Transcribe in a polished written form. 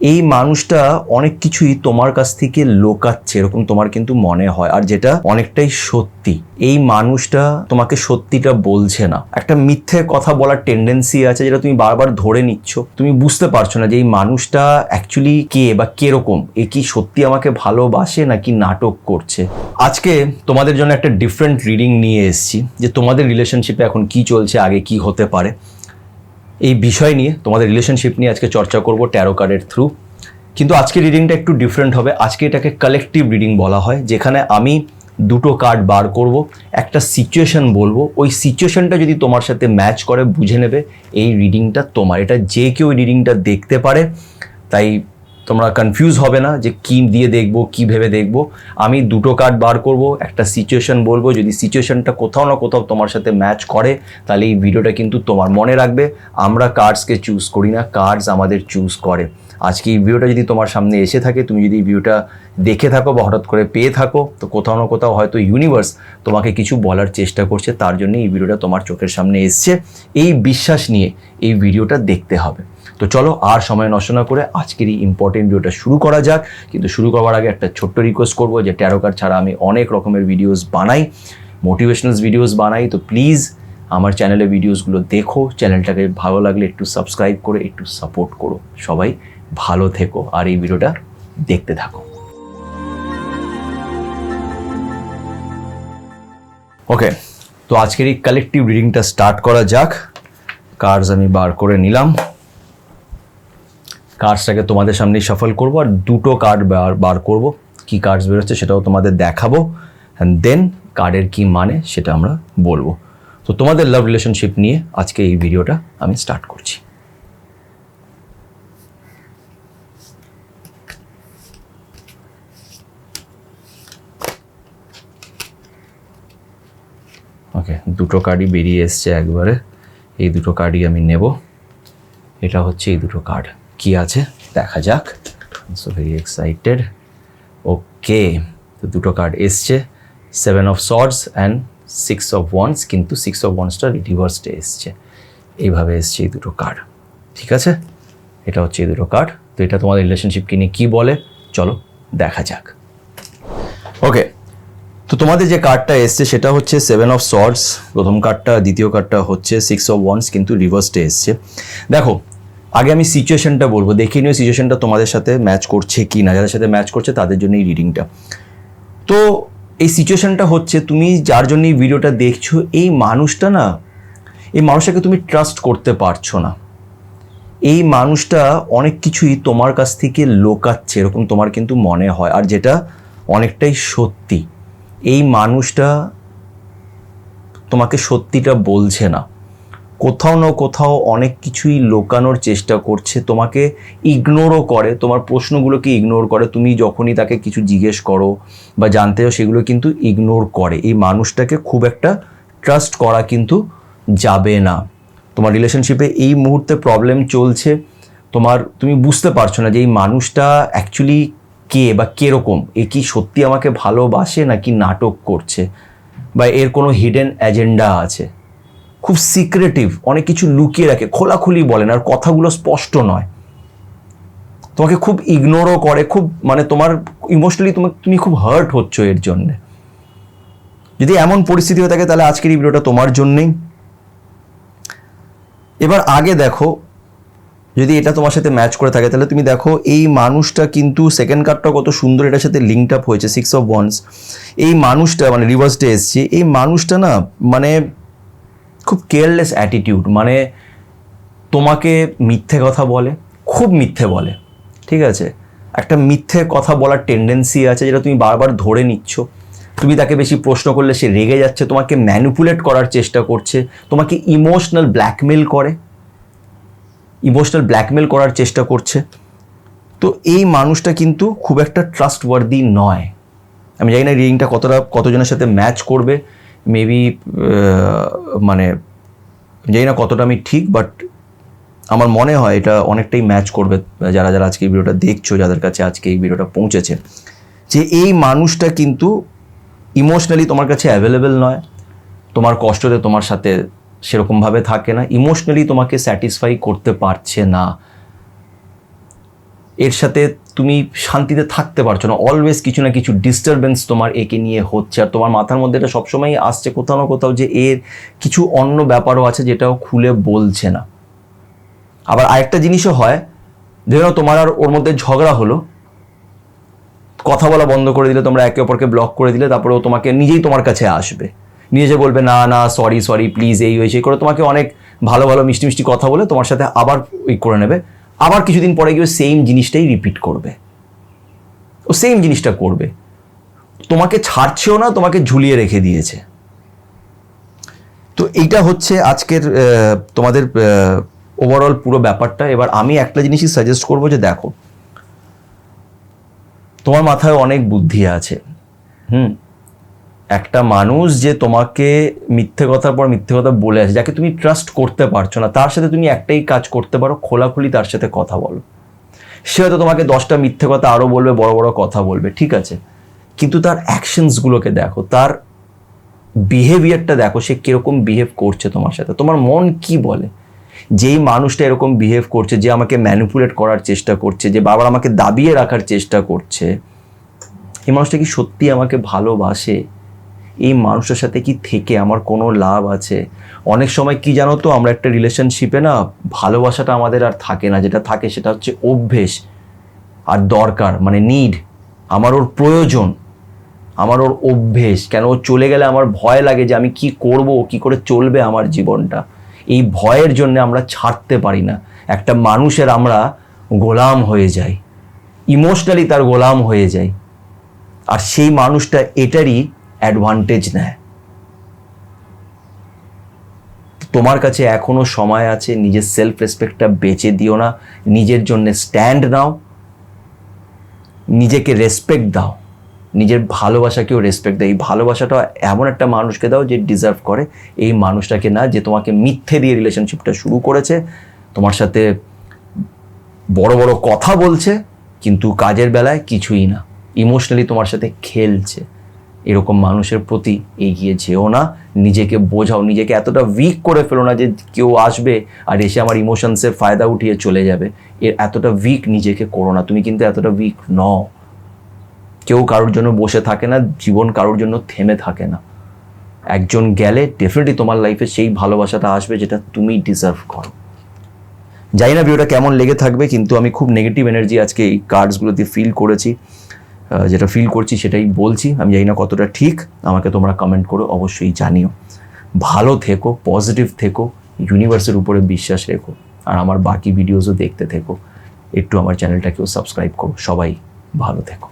এই মানুষটা অনেক কিছুই তোমার কাছ থেকে লুকাচ্ছে এরকম তোমার কিন্তু মনে হয়, আর যেটা অনেকটাই সত্যি। এই মানুষটা তোমাকে সত্যিটা বলছে না, একটা মিথ্যে কথা বলার টেন্ডেন্সি আছে যেটা তুমি বারবার ধরে নিচ্ছ। তুমি বুঝতে পারছো না যে এই মানুষটা অ্যাকচুয়ালি কে বা কিরকম, এ কি সত্যি আমাকে ভালোবাসে নাকি নাটক করছে। আজকে তোমাদের জন্য একটা ডিফারেন্ট রিডিং নিয়ে এসেছি, যে তোমাদের রিলেশনশিপে এখন কি চলছে, আগে কি হতে পারে, এই বিষয় নিয়ে, তোমাদের রিলেশনশিপ নিয়ে আজকে চর্চা করব ট্যারো কার্ডের থ্রু। কিন্তু আজকে রিডিংটা একটু ডিফারেন্ট হবে। আজকে এটাকে কালেকটিভ রিডিং বলা হয়, যেখানে আমি দুটো কার্ড বার করব, একটা সিচুয়েশন বলবো, ওই সিচুয়েশনটা যদি তোমার সাথে ম্যাচ করে বুঝে নেবে এই রিডিংটা তোমার। এটা যে কেউ রিডিংটা দেখতে পারে, তাই তোমরা কনফিউজ হবে না যে কি দিয়ে দেখবো, কি ভেবে দেখবো। আমি দুটো কার্ড বার করব, একটা সিচুয়েশন বলবো, যদি সিচুয়েশনটা কোথাও না কোথাও তোমার সাথে ম্যাচ করে তাহলে এই ভিডিওটা কিন্তু তোমার। মনে রাখবে, আমরা কার্ডসকে চুজ করি না, কার্ডস আমাদের চুজ করে। আজকে এই ভিডিওটা যদি তোমার সামনে এসে থাকে, তুমি যদি এই ভিডিওটা দেখে থাকো বা হঠাৎ করে পেয়ে থাকো, তো কোথাও না কোথাও হয়তো ইউনিভার্স তোমাকে কিছু বলার চেষ্টা করছে, তার জন্য এই ভিডিওটা তোমার চোখের সামনে এসছে। এই বিশ্বাস নিয়ে এই ভিডিওটা দেখতে হবে। তো চলো আর সময় নষ্ট না করে আজকের এই ইম্পর্টেন্ট ভিডিওটা শুরু করা যাক। কিন্তু শুরু করার আগে একটা ছোট্ট রিকোয়েস্ট করবো, যে ট্যারো কার্ড ছাড়া আমি অনেক রকমের ভিডিওস বানাই, মোটিভেশনাল ভিডিওস বানাই। তো প্লিজ আমার চ্যানেলে ভিডিওসগুলো দেখো, চ্যানেলটাকে ভালো লাগলে একটু সাবস্ক্রাইব করে একটু সাপোর্ট করো। সবাই ভালো থেকো আর এই ভিডিওটা দেখতে থাকো। ওকে, তো আজকের এই কালেকটিভ রিডিংটা স্টার্ট করা যাক। কার্ডস আমি বার করে নিলাম, কার্ডসটাকে তোমাদের সামনেই শাফল করবো আর দুটো কার্ড বার করব। কি কার্ডস বেরোচ্ছে সেটাও তোমাদের দেখাবো, অ্যান্ড দেন কার্ডের কি মানে সেটা আমরা বলবো। তো তোমাদের লাভ রিলেশনশিপ নিয়ে আজকে এই ভিডিওটা আমি স্টার্ট করছি। ওকে, দুটো কার্ডই বেরিয়ে এসছে একবারে। এই দুটো কার্ডই আমি নেব। এটা হচ্ছে এই দুটো কার্ড, কি আছে দেখা যাক। So very excited. ওকে, তো দুটো কার্ড এসছে, 7 অফ সর্ডস অ্যান্ড 6 অফ ওয়ান্ডস, কিন্তু 6 অফ ওয়ান্ডসটা রিভার্সডে এসছে। এইভাবে এসছে এই দুটো কার্ড, ঠিক আছে। এটা হচ্ছে এই দুটো কার্ড। তো এটা তোমাদের রিলেশনশিপকে নিয়ে কী বলে চলো দেখা যাক। ওকে, তো তোমাদের যে কার্ডটা এসছে সেটা হচ্ছে 7 অফ সর্ডস প্রথম কার্ডটা, দ্বিতীয় কার্ডটা হচ্ছে 6 অফ ওয়ান্ডস, কিন্তু রিভার্সডে এসছে। দেখো, আগে আমি সিচুয়েশনটা বলবো, দেখে নিও সিচুয়েশনটা তোমাদের সাথে ম্যাচ করছে কি না। যাদের সাথে ম্যাচ করছে তাদের জন্য এই রিডিংটা। তো এই সিচুয়েশনটা হচ্ছে, তুমি যার জন্য এই ভিডিওটা দেখছো, এই মানুষটা না, এই মানুষটাকে তুমি ট্রাস্ট করতে পারছো না। এই মানুষটা অনেক কিছুই তোমার কাছ থেকে লুকাচ্ছে এরকম তোমার কিন্তু মনে হয়, আর যেটা অনেকটাই সত্যি। এই মানুষটা তোমাকে সত্যিটা বলছে না, কোথাও না কোথাও অনেক কিছুই লুকানোর চেষ্টা করছে, তোমাকে ইগনোরও করে, তোমার প্রশ্নগুলোকে ইগনোর করে। তুমি যখনই তাকে কিছু জিজ্ঞেস করো বা জানতে চাও সেগুলো কিন্তু ইগনোর করে। এই মানুষটাকে খুব একটা ট্রাস্ট করা কিন্তু যাবে না। তোমার রিলেশনশিপে এই মুহূর্তে প্রবলেম চলছে, তুমি বুঝতে পারছো না যে এই মানুষটা অ্যাকচুয়ালি কে বা কিরকম, এ কি সত্যি আমাকে ভালোবাসে নাকি নাটক করছে, বা এর কোনো হিডেন এজেন্ডা আছে। খুব সিক্রেটিভ, অনেক কিছু লুকিয়ে রাখে, খোলাখুলি বলেন, আর কথাগুলো স্পষ্ট নয়। তোমাকে খুব ইগনোরও করে, খুব তোমার ইমোশনালি তুমি খুব হার্ট হচ্ছ এর জন্যে। যদি এমন পরিস্থিতি হয়ে থাকে তাহলে আজকের এই ভিডিওটা তোমার জন্যেই। এবার আগে দেখো, যদি এটা তোমার সাথে ম্যাচ করে থাকে তাহলে তুমি দেখো এই মানুষটা কিন্তু, সেকেন্ড কার্ডটা কত সুন্দর এটার সাথে লিঙ্কড আপ হয়েছে, 6 অফ ওয়ান্ডস। এই মানুষটা রিভার্সডে এসছে, এই মানুষটা না খুব কেয়ারলেস অ্যাটিটিউড, তোমাকে মিথ্যে কথা বলে, খুব মিথ্যে বলে, ঠিক আছে। একটা মিথ্যে কথা বলার টেন্ডেন্সি আছে যেটা তুমি বারবার ধরে নিচ্ছ। তুমি তাকে বেশি প্রশ্ন করলে সে রেগে যাচ্ছে, তোমাকে ম্যানিপুলেট করার চেষ্টা করছে, তোমাকে ইমোশনাল ব্ল্যাকমেল করার চেষ্টা করছে। তো এই মানুষটা কিন্তু খুব একটা ট্রাস্টওয়ার্দি নয়। আমি জানি না রিডিংটা কতজনের সাথে ম্যাচ করবে, মেবি জানি না কতটা আমি ঠিক, বাট আমার মনে হয় এটা অনেকটাই ম্যাচ করবে যারা যারা আজকে এই ভিডিওটা দেখছো, যাদের কাছে আজকে এই ভিডিওটা পৌঁছেছে। যে এই মানুষটা কিন্তু ইমোশনালি তোমার কাছে অ্যাভেলেবেল নয়, তোমার কষ্টতে তোমার সাথে সেরকমভাবে থাকে না, ইমোশনালি তোমাকে স্যাটিসফাই করতে পারছে না। এর সাথে তুমি শান্তিতে থাকতে পারছো না, অলওয়েজ কিছু না কিছু ডিস্টারবেন্স তোমার একে নিয়ে হচ্ছে, আর তোমার মাথার মধ্যে এটা সবসময় আসছে কোথাও না কোথাও যে এর কিছু অন্য ব্যাপারও আছে যেটাও খুলে বলছে না। আবার আরেকটা জিনিসও হয়, ধরো তোমার আর ওর মধ্যে ঝগড়া হলো, কথা বলা বন্ধ করে দিলে, তোমরা একে অপরকে ব্লক করে দিলে, তারপরে ও তোমাকে নিজেই তোমার কাছে আসবে, নিজে বলবে না না সরি প্লিজ, এই হয়েছে করে তোমাকে অনেক ভালো ভালো মিষ্টি মিষ্টি কথা বলে তোমার সাথে আবার ওই করে নেবে। আবার কিছুদিন পরে গিয়ে সেম জিনিসটাই রিপিট করবে, ও সেম জিনিসটা করবে, তোমাকে ছাড়ছেও না, তোমাকে ঝুলিয়ে রেখে দিয়েছে। তো এইটা হচ্ছে আজকের তোমাদের ওভারঅল পুরো ব্যাপারটা। এবার আমি একটা জিনিসই সাজেস্ট করবো যে দেখো, তোমার মাথায় অনেক বুদ্ধি আছে, একটা মানুষ যে তোমাকে মিথ্যে কথার পর মিথ্যে কথা বলে আছে, যাকে তুমি ট্রাস্ট করতে পারছো না, তার সাথে তুমি একটাই কাজ করতে পারো, খোলাখুলি তার সাথে কথা বলো। সে হয়তো তোমাকে 10টা মিথ্যে কথা আরও বলবে, বড় বড় কথা বলবে, ঠিক আছে, কিন্তু তার অ্যাকশনসগুলোকে দেখো, তার বিহেভিয়ারটা দেখো, সে কীরকম বিহেভ করছে তোমার সাথে, তোমার মন কি বলে। যেই মানুষটা এরকম বিহেভ করছে, যে আমাকে ম্যানিপুলেট করার চেষ্টা করছে, যে বারবার আমাকে দাবিয়ে রাখার চেষ্টা করছে, এই মানুষটা কি সত্যি আমাকে ভালোবাসে? এই মানুষটার সাথে কি থেকে আমার কোনো লাভ আছে? অনেক সময় কি জানো তো, আমরা একটা রিলেশনশিপে না ভালোবাসাটা আমাদের আর থাকে না, যেটা থাকে সেটা হচ্ছে অভ্যেস আর দরকার, মানে নিড। আমার ওর প্রয়োজন, আমার ওর অভ্যেস। কেন ও চলে গেলে আমার ভয় লাগে যে আমি কি করব, কি করে চলবে আমার জীবনটা। এই ভয়ের জন্য আমরা ছাড়তে পারি না। একটা মানুষের আমরা গোলাম হয়ে যাই, ইমোশনালি তার গোলাম হয়ে যাই, আর সেই মানুষটা এটারই অ্যাডভান্টেজ নেয়। তোমার কাছে এখনো সময় আছে, নিজের সেলফ রেসপেক্টটা বেচে দিও না, নিজের জন্য স্ট্যান্ড নাও, নিজেকে রেসপেক্ট দাও, নিজের ভালোবাসাকেও রেসপেক্ট দাও। এই ভালোবাসাটা এমন একটা মানুষকে দাও যে ডিজার্ভ করে, এই মানুষটাকে না যে তোমাকে মিথ্যে দিয়ে রিলেশনশিপটা শুরু করেছে, তোমার সাথে বড় বড় কথা বলছে কিন্তু কাজের বেলায় কিছুই না, ইমোশনালি তোমার সাথে খেলছে। এরকম মানুষের প্রতি এগিয়ে যেও না, নিজেকে বোঝাও, নিজেকে এতটা উইক করে ফেলো না যে কেউ আসবে আর এসে আমার ইমোশনসের ফায়দা উঠিয়ে চলে যাবে। এতটা উইক নিজেকে করো না, তুমি কিন্তু এতটা উইক নও। কেউ কারোর জন্য বসে থাকে না, জীবন কারোর জন্য থেমে থাকে না। একজন গেলে ডেফিনেটলি তোমার লাইফে সেই ভালোবাসাটা আসবে যেটা তুমি ডিজার্ভ করো। জানি না ভিডিওটা কেমন লেগে থাকবে, কিন্তু আমি খুব নেগেটিভ এনার্জি আজকে এই কার্ডসগুলোতে ফিল করেছি, যেটা ফিল করছি সেটাই বলছি। আমি জানি না কতটা ঠিক, আমাকে তোমরা কমেন্ট করো, অবশ্যই জানিও। ভালো থেকো, পজিটিভ থেকো, ইউনিভার্সের উপরে বিশ্বাস রেখো, আর আমার বাকি ভিডিওসও দেখতে থেকো। একটু আমার চ্যানেলটাকেও সাবস্ক্রাইব করো। সবাই ভালো থেকো।